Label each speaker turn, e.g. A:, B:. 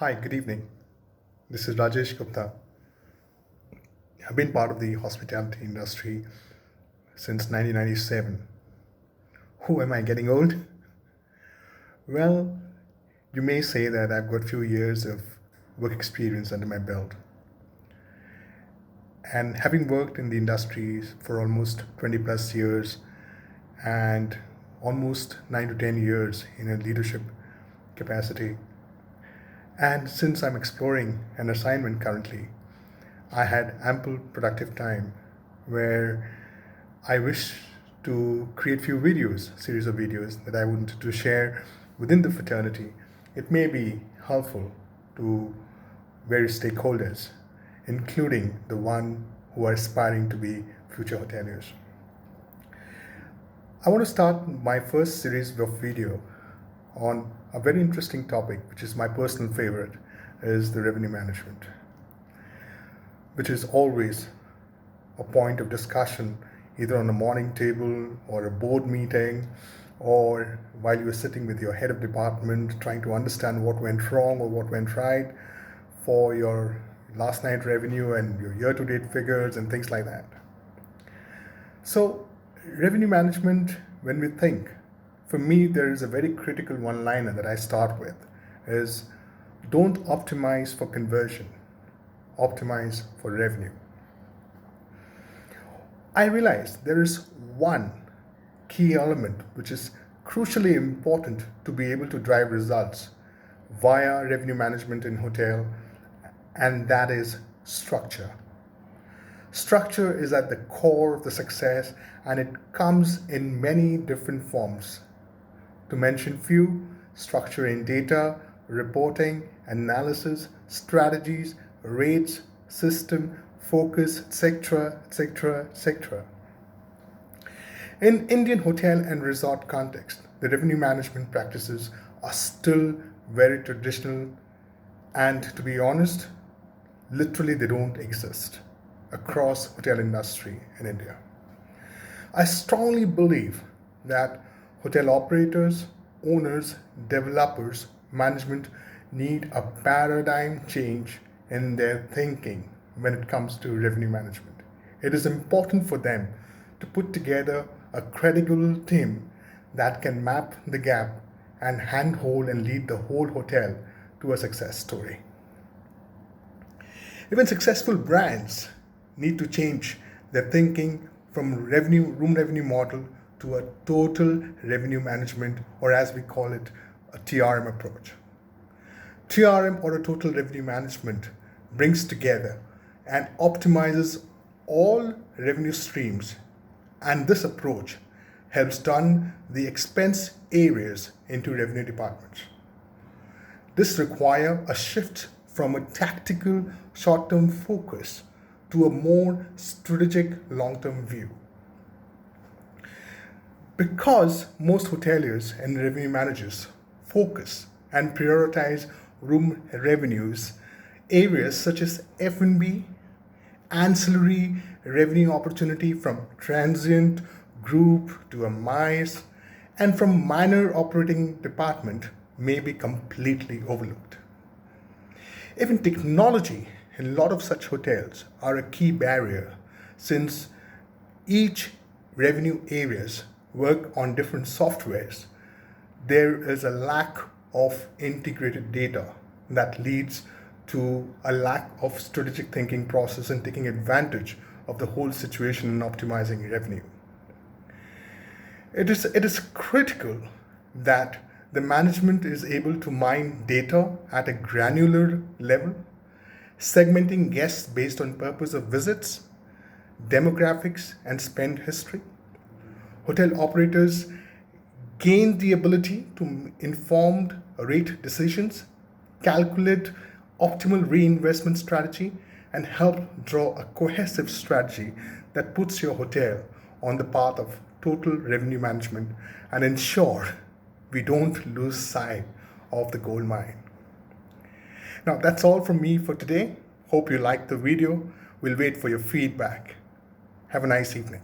A: Hi, good evening. This is Rajesh Gupta. I've been part of the hospitality industry since 1997. Who am I getting old? Well, you may say that I've got few years of work experience under my belt. And having worked in the industry for almost 20 plus years and almost 9 to 10 years in a leadership capacity, and since I'm exploring an assignment currently, I had ample productive time where I wish to create few videos, series of videos that I wanted to share within the fraternity. It may be helpful to various stakeholders, including the one who are aspiring to be future hoteliers. I want to start my first series of video on a very interesting topic, which is my personal favorite, is the revenue management, which is always a point of discussion either on a morning table or a board meeting or while you're sitting with your head of department trying to understand what went wrong or what went right for your last night revenue and your year-to-date figures and things like that. So revenue management, when we think, for me there is a very critical one-liner that I start with is don't optimize for conversion, optimize for revenue. I realize there is one key element which is crucially important to be able to drive results via revenue management in hotel, and that is structure. Structure is at the core of the success, and it comes in many different forms. To mention few, structure in data, reporting, analysis, strategies, rates, system, focus, etc., etc., etc. In Indian hotel and resort context, the revenue management practices are still very traditional, and to be honest, literally they don't exist across hotel industry in India. I strongly believe that hotel operators, owners, developers, management need a paradigm change in their thinking when it comes to revenue management. It is important for them to put together a credible team that can map the gap and handhold and lead the whole hotel to a success story. Even successful brands need to change their thinking from room revenue model to a total revenue management, or as we call it, a TRM approach. TRM, or a total revenue management, brings together and optimizes all revenue streams, and this approach helps turn the expense areas into revenue departments. This requires a shift from a tactical short-term focus to a more strategic long-term view. Because most hoteliers and revenue managers focus and prioritize room revenues, areas such as F&B, ancillary revenue opportunity from transient, group to a MICE, and from minor operating department may be completely overlooked. Even technology in a lot of such hotels are a key barrier, since each revenue areas work on different softwares. There is a lack of integrated data that leads to a lack of strategic thinking process and taking advantage of the whole situation and optimizing revenue. It is critical that the management is able to mine data at a granular level, segmenting guests based on purpose of visits, demographics, and spend history. Hotel operators gain the ability to informed rate decisions, calculate optimal reinvestment strategy, and help draw a cohesive strategy that puts your hotel on the path of total revenue management and ensure we don't lose sight of the gold mine. Now that's all from me for today. Hope you liked the video. We'll wait for your feedback. Have a nice evening.